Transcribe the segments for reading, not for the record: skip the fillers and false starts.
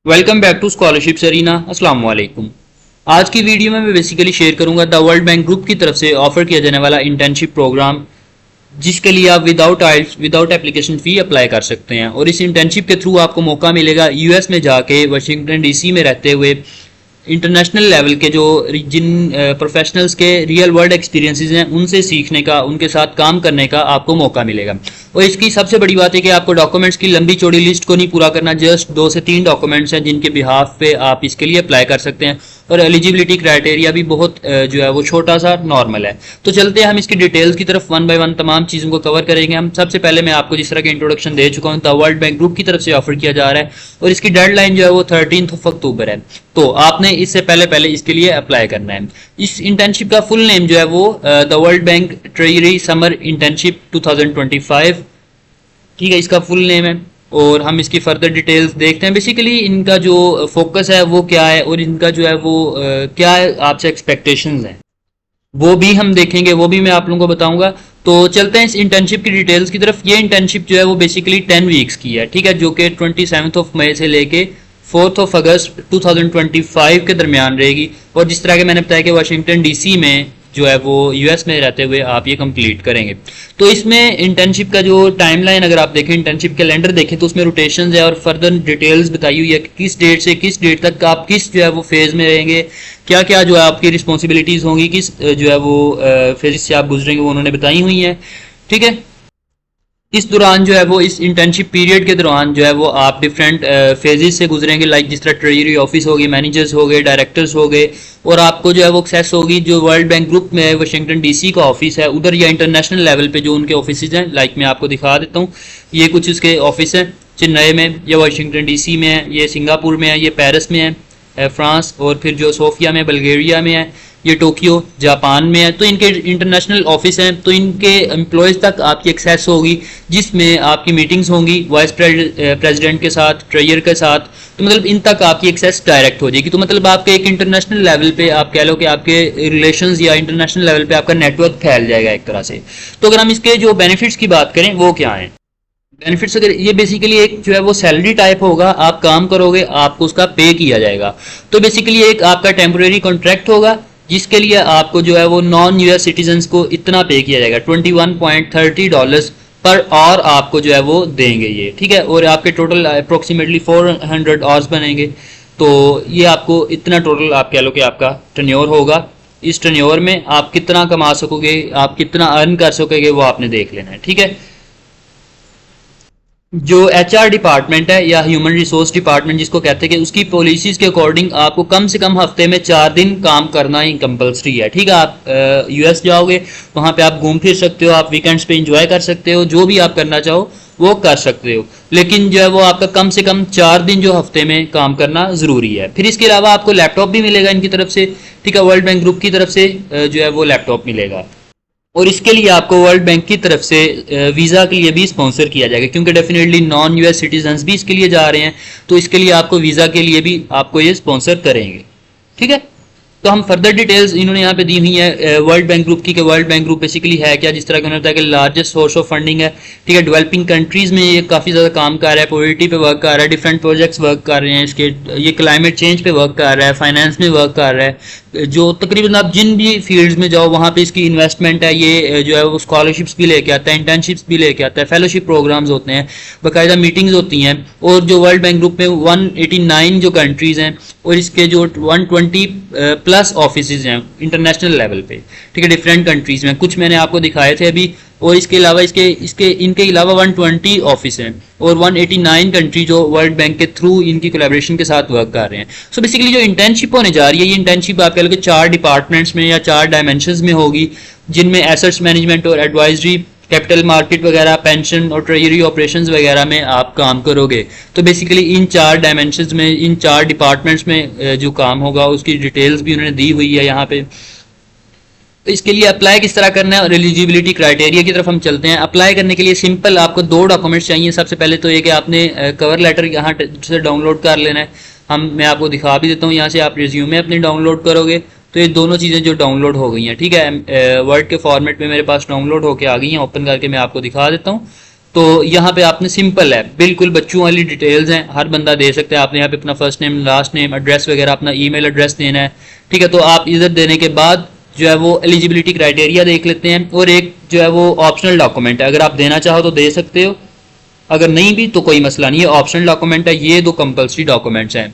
Welcome back to scholarship arena. अस्सलाम वालेकुम। आज की वीडियो में मैं बेसिकली शेयर करूंगा द वर्ल्ड बैंक ग्रुप की तरफ से ऑफर किया जाने वाला इंटर्नशिप प्रोग्राम, जिसके लिए आप विदाउट आइल्स विदाउट एप्लीकेशन फी अप्लाई कर सकते हैं। और इस इंटर्नशिप के थ्रू आपको मौका मिलेगा यूएस में जाके वाशिंगटन डीसी में रहते हुए इंटरनेशनल लेवल के जो जिन प्रोफेशनल्स के रियल वर्ल्ड एक्सपीरियंसेस हैं उनसे सीखने का, उनके साथ काम करने का आपको मौका मिलेगा। और इसकी सबसे बड़ी बात है कि आपको डॉक्यूमेंट्स की लंबी चौड़ी लिस्ट को नहीं पूरा करना, जस्ट 2 से 3 डॉक्यूमेंट्स हैं जिनके बिहाफ पे आप इसके लिए अप्लाई कर सकते हैं। और एलिजिबिलिटी क्राइटेरिया भी बहुत जो है वो छोटा सा नॉर्मल है। तो चलते हैं हम इसकी डिटेल्स की तरफ, वन बाय वन तमाम चीज़ों को कवर करेंगे हम। सबसे पहले मैं आपको जिस तरह के इंट्रोडक्शन दे चुका हूँ, द वर्ल्ड बैंक ग्रुप की तरफ से ऑफर किया जा रहा है और इसकी डेडलाइन जो है वो 13 अक्टूबर है। तो आपने इससे पहले इसके लिए अप्लाई करना है। इस इंटर्नशिप का फुल नेम जो है वो the world bank treasury summer internship 2025, ठीक है, इसका फुल नेम है। और हम इसकी फर्दर डिटेल्स देखते हैं। बेसिकली इनका जो फोकस है वो क्या है और इनका जो है वो क्या आपसे एक्सपेक्टेशंस हैं वो भी हम देखेंगे, वो भी मैं आप लोगों को बताऊंगा। तो चलते हैं इस इंटर्नशिप की डिटेल्स की तरफ। ये इंटर्नशिप जो है वो बेसिकली 10 वीक्स की है, ठीक है, जो कि 27 मई से लेके 4 अगस्त 2025 के दरमियान रहेगी। और जिस तरह के मैंने बताया कि वाशिंगटन डीसी में जो है वो यूएस में रहते हुए आप ये कंप्लीट करेंगे। तो इसमें इंटर्नशिप का जो टाइमलाइन अगर आप देखें, इंटर्नशिप कैलेंडर देखें, तो उसमें रोटेशंस है और फर्दर डिटेल्स बताई हुई है कि किस डेट से किस डेट तक आप किस जो है वो फेज में रहेंगे, क्या क्या जो है आपकी रिस्पॉन्सिबिलिटीज होंगी, किस जो है वो फेज से आप गुजरेंगे, वो उन्होंने बताई हुई है, ठीक है। इस दौरान जो है वो इस इंटर्नशिप पीरियड के दौरान जो है वो आप डिफरेंट फेजेस से गुजरेंगे, लाइक जिस तरह ट्रेजरी ऑफिस हो गई, मैनेजर्स हो गए, डायरेक्टर्स हो गए। और आपको जो है वो एक्सेस होगी जो वर्ल्ड बैंक ग्रुप में वाशिंगटन डीसी का ऑफिस है उधर, या इंटरनेशनल लेवल पे जो उनके ऑफिस हैं, लाइक मैं आपको दिखा देता हूँ। ये कुछ उसके ऑफिस हैं, चेन्नई में, ये वाशिंगटन डीसी में है, ये सिंगापुर में है, ये पेरिस में है फ्रांस, और फिर जो सोफिया में बल्गेरिया में है, ये टोक्यो जापान में है। तो इनके इंटरनेशनल ऑफिस हैं, तो इनके एम्प्लॉयज़ तक आपकी एक्सेस होगी, जिसमें आपकी मीटिंग्स होंगी वाइस प्रेसिडेंट के साथ, ट्रेजर के साथ। तो मतलब इन तक आपकी एक्सेस डायरेक्ट हो जाएगी। तो मतलब आपके एक इंटरनेशनल लेवल पे आप कह लो कि आपके रिलेशंस या इंटरनेशनल लेवल पे आपका नेटवर्क फैल जाएगा एक तरह से। तो अगर हम इसके जो बेनिफिट्स की बात करें वो क्या हैं, बेनिफिट्स अगर ये बेसिकली एक जो है वो सैलरी टाइप होगा, आप काम करोगे आपको उसका पे किया जाएगा। तो बेसिकली एक आपका टेम्पोरेरी कॉन्ट्रैक्ट होगा जिसके लिए आपको जो है वो नॉन यूएस सिटीजन्स को इतना पे किया जाएगा, $21.30 पर आवर आपको जो है वो देंगे ये, ठीक है। और आपके टोटल अप्रोक्सीमेटली 400 आवर्स बनेंगे। तो ये आपको इतना टोटल आप कह लो कि आपका टर्न्योर होगा। इस टर्न्योर में आप कितना कमा सकोगे, आप कितना अर्न कर सकोगे, वो आपने देख लेना है, ठीक है। जो एचआर डिपार्टमेंट है या ह्यूमन रिसोर्स डिपार्टमेंट जिसको कहते हैं, कि उसकी पॉलिसीज के अकॉर्डिंग आपको कम से कम हफ्ते में 4 दिन काम करना ही कंपलसरी है, ठीक है। आप यूएस जाओगे, वहां पे आप घूम फिर सकते हो, आप वीकेंड्स पे एंजॉय कर सकते हो, जो भी आप करना चाहो वो कर सकते हो, लेकिन जो है वो आपका कम से कम 4 दिन जो हफ्ते में काम करना जरूरी है। फिर इसके अलावा आपको लैपटॉप भी मिलेगा इनकी तरफ से, ठीक है, वर्ल्ड बैंक ग्रुप की तरफ से जो है वो लैपटॉप मिलेगा। और इसके लिए आपको वर्ल्ड बैंक की तरफ से वीज़ा के लिए भी स्पॉन्सर किया जाएगा, क्योंकि डेफिनेटली नॉन यूएस सिटीजन्स भी इसके लिए जा रहे हैं, तो इसके लिए आपको वीज़ा के लिए भी आपको ये स्पॉन्सर करेंगे, ठीक है। तो हम फर्दर डिटेल्स इन्होंने यहाँ पे दी हुई है वर्ल्ड बैंक ग्रुप की, कि वर्ल्ड बैंक ग्रुप बेसिकली है क्या। जिस तरह का उन्होंने बताया कि लार्जेस्ट सोर्स ऑफ फंडिंग है, ठीक है, डेवलपिंग कंट्रीज में ये काफ़ी ज़्यादा काम कर रहा है, पॉवर्टी पे वर्क कर रहा है, डिफरेंट प्रोजेक्ट्स वर्क कर रहे हैं इसके, ये क्लाइमेट चेंज पे वर्क कर रहा है, फाइनेंस में वर्क कर रहा है, जो तकरीबन आप जिन भी फील्ड्स में जाओ वहाँ पे इसकी इन्वेस्टमेंट है। ये जो है वो स्कॉलरशिप्स भी लेके आता है, इंटर्नशिप्स भी लेके आता है, फेलोशिप प्रोग्राम्स होते हैं, बाकायदा मीटिंग्स होती हैं। और जो वर्ल्ड बैंक ग्रुप में 189 जो कंट्रीज़ हैं और इसके जो 120 प्लस ऑफिस हैं इंटरनेशनल लेवल पे, ठीक है, डिफरेंट कंट्रीज में, कुछ मैंने आपको दिखाए थे अभी। और इसके अलावा इनके अलावा 120 ऑफिस हैं और 189 कंट्री जो वर्ल्ड बैंक के थ्रू इनकी कोलैबोरेशन के साथ वर्क कर रहे हैं। सो बेसिकली जो इंटर्नशिप होने जा रही है, ये इंटर्नशिप आप कह लो कि 4 डिपार्टमेंट्स में या 4 डायमेंशंस में होगी, जिनमें एसेट्स मैनेजमेंट और एडवाइजरी, कैपिटल मार्केट वगैरह, पेंशन और ट्रेजरी ऑपरेशंस वगैरह में आप काम करोगे। तो बेसिकली इन 4 डायमेंशंस में, इन 4 डिपार्टमेंट्स में जो काम होगा उसकी डिटेल्स भी उन्होंने दी हुई है यहाँ पे। तो इसके लिए अप्लाई किस तरह करना है और एलिजिबिलिटी क्राइटेरिया की तरफ हम चलते हैं। अप्लाई करने के लिए सिंपल आपको 2 डॉक्यूमेंट्स चाहिए। सबसे पहले तो ये कि आपने कवर लेटर यहाँ से डाउनलोड कर लेना है। मैं आपको दिखा भी देता हूँ, यहाँ से आप रिज्यूमे अपनी डाउनलोड करोगे तो ये दोनों चीज़ें जो डाउनलोड हो गई हैं, ठीक है, वर्ड के फॉर्मेट में मेरे पास डाउनलोड होके आ गई हैं। ओपन करके मैं आपको दिखा देता हूँ। तो यहाँ पे आपने सिंपल है, बिल्कुल बच्चों वाली डिटेल्स हैं, हर बंदा दे सकता है। आपने यहाँ पे अपना first name, last name, address वगैरह, अपना ईमेल एड्रेस देना है, ठीक है। तो आप इधर देने के बाद जो है वो एलिजिबिलिटी क्राइटेरिया देख लेते हैं, और एक जो है वो ऑप्शनल डॉक्यूमेंट है, अगर आप देना चाहो तो दे सकते हो, अगर नहीं भी तो कोई मसला नहीं है, ऑप्शनल डॉक्यूमेंट है। ये दो कंपल्सरी डॉक्यूमेंट्स हैं।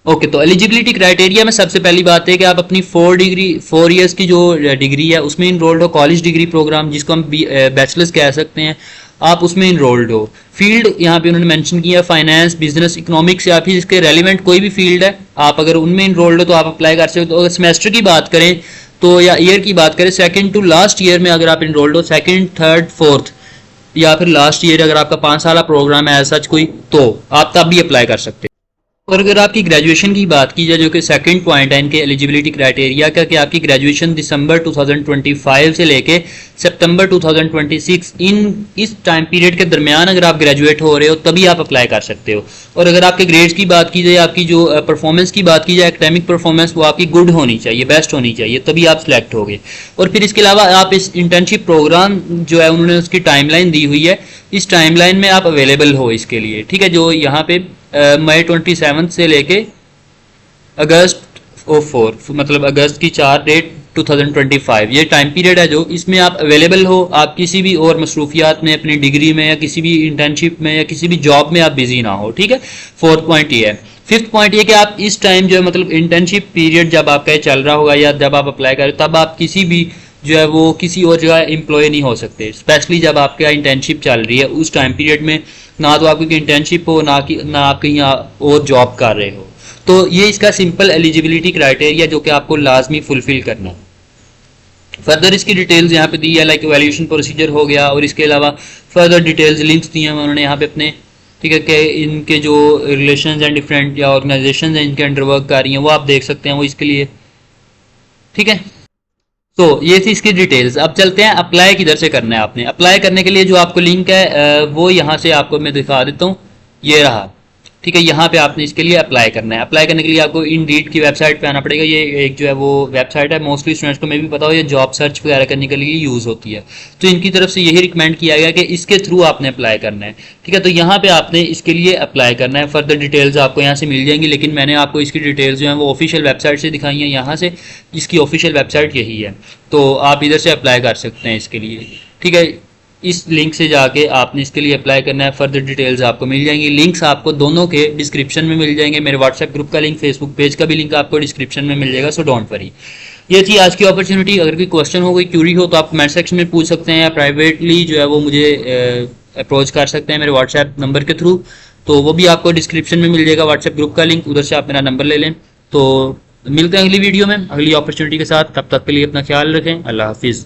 ओके, तो एलिजिबिलिटी क्राइटेरिया में सबसे पहली बात है कि आप अपनी 4 ईयर्स की जो डिग्री है उसमें इनरोल्ड हो, कॉलेज डिग्री प्रोग्राम जिसको हम बैचलर्स कह सकते हैं, आप उसमें इनरोल्ड हो। फील्ड यहाँ पे उन्होंने मेंशन किया फाइनेंस, बिजनेस, इकोनॉमिक्स या फिर इसके रेलिवेंट कोई भी फील्ड है, आप अगर उनमें इनरोल्ड हो तो आप अप्लाई कर सकते हो। तो अगर सेमेस्टर की बात करें तो, या ईयर की बात करें, सेकंड टू लास्ट ईयर में अगर आप इनरोल्ड हो, सेकंड, थर्ड, फोर्थ या फिर लास्ट ईयर अगर आपका 5 साल प्रोग्राम है सच कोई, तो आप तब भी अप्लाई कर सकते हैं। और अगर आपकी ग्रेजुएशन की बात की जाए, जो कि सेकंड पॉइंट है इनके एलिजिबिलिटी क्राइटेरिया का, कि आपकी ग्रेजुएशन दिसंबर 2025 से लेके सितंबर 2026 इस टाइम पीरियड के दरमियान अगर आप ग्रेजुएट हो रहे हो तभी आप अप्लाई कर सकते हो। और अगर आपके ग्रेड्स की बात की जाए, आपकी जो परफॉर्मेंस की बात की जाए, एकेडमिक परफॉर्मेंस वो आपकी गुड होनी चाहिए, बेस्ट होनी चाहिए, तभी आप सिलेक्ट होगे। और फिर इसके अलावा आप इस इंटर्नशिप प्रोग्राम जो है उन्होंने उसकी टाइमलाइन दी हुई है, इस टाइमलाइन में आप अवेलेबल हो इसके लिए, ठीक है। जो यहाँ पे मई 27 से लेके अगस्त 4 मतलब अगस्त की 4 डेट 2025 ये टाइम पीरियड है जो इसमें आप अवेलेबल हो। आप किसी भी और मसरूफियात में, अपनी डिग्री में या किसी भी इंटर्नशिप में या किसी भी जॉब में आप बिजी ना हो, ठीक है। 4th पॉइंट ये है। 5th पॉइंट ये कि आप इस टाइम जो है मतलब इंटर्नशिप पीरियड जब आपका चल रहा होगा या जब आप अप्लाई करें तब आप किसी भी जो है वो किसी और जगह एम्प्लॉय नहीं हो सकते, स्पेशली जब आपका इंटर्नशिप चल रही है उस टाइम पीरियड में, ना तो आपकी इंटर्नशिप हो ना आप कहीं और जॉब कर रहे हो। तो ये इसका सिंपल एलिजिबिलिटी क्राइटेरिया जो कि आपको लाजमी फुलफिल करना है। फर्दर इसकी डिटेल्स यहाँ पे दी है, लाइक वैल्यूएशन प्रोसीजर हो गया, और इसके अलावा फर्दर डिटेल्स लिंक्स दिए हैं उन्होंने यहाँ पे अपने, ठीक है, कि इनके जो रिलेशन हैं डिफरेंट या ऑर्गेनाइजेशन हैं इनके अंडर वर्क कर रही हैं वो आप देख सकते हैं वो इसके लिए, ठीक है। तो ये थी इसकी डिटेल्स। अब चलते हैं अप्लाई किधर से करना है। आपने अप्लाई करने के लिए जो आपको लिंक है वो यहाँ से आपको मैं दिखा देता हूँ, ये रहा, ठीक है। यहाँ पे आपने इसके लिए अप्लाई करना है। अप्लाई करने के लिए आपको इंडीड की वेबसाइट पे आना पड़ेगा। ये एक जो है वो वेबसाइट है, मोस्टली स्टूडेंट्स को मैं भी पता हो, ये जॉब सर्च वगैरह करने के लिए यूज़ होती है। तो इनकी तरफ से यही रिकमेंड किया गया कि इसके थ्रू आपने अप्लाई करना है, ठीक है। तो यहाँ पे आपने इसके लिए अप्लाई करना है। फर्दर डिटेल्स आपको यहाँ से मिल जाएंगी, लेकिन मैंने आपको इसकी डिटेल्स जो है वो ऑफिशियल वेबसाइट से दिखाई है, यहाँ से इसकी ऑफिशियल वेबसाइट यही है। तो आप इधर से अप्लाई कर सकते हैं इसके लिए, ठीक है। इस लिंक से जाके आपने इसके लिए अप्लाई करना है। फर्दर डिटेल्स आपको मिल जाएंगी। लिंक्स आपको दोनों के डिस्क्रिप्शन में मिल जाएंगे। मेरे व्हाट्सएप ग्रुप का लिंक, फेसबुक पेज का भी लिंक आपको डिस्क्रिप्शन में मिल जाएगा, सो डोंट वरी। ये थी आज की अपॉर्चुनिटी। अगर कोई क्वेश्चन हो, कोई क्यूरी हो तो आप कमेंट सेक्शन में पूछ सकते हैं, या प्राइवेटली जो है वो मुझे अप्रोच कर सकते हैं मेरे व्हाट्सएप नंबर के थ्रू। तो वो भी आपको डिस्क्रिप्शन में मिल जाएगा, व्हाट्सएप ग्रुप का लिंक, उधर से आप मेरा नंबर ले लें। तो मिलते हैं अगली वीडियो में अगली अपॉर्चुनिटी के साथ। तब तक के लिए अपना ख्याल रखें। अल्लाह हाफिज़।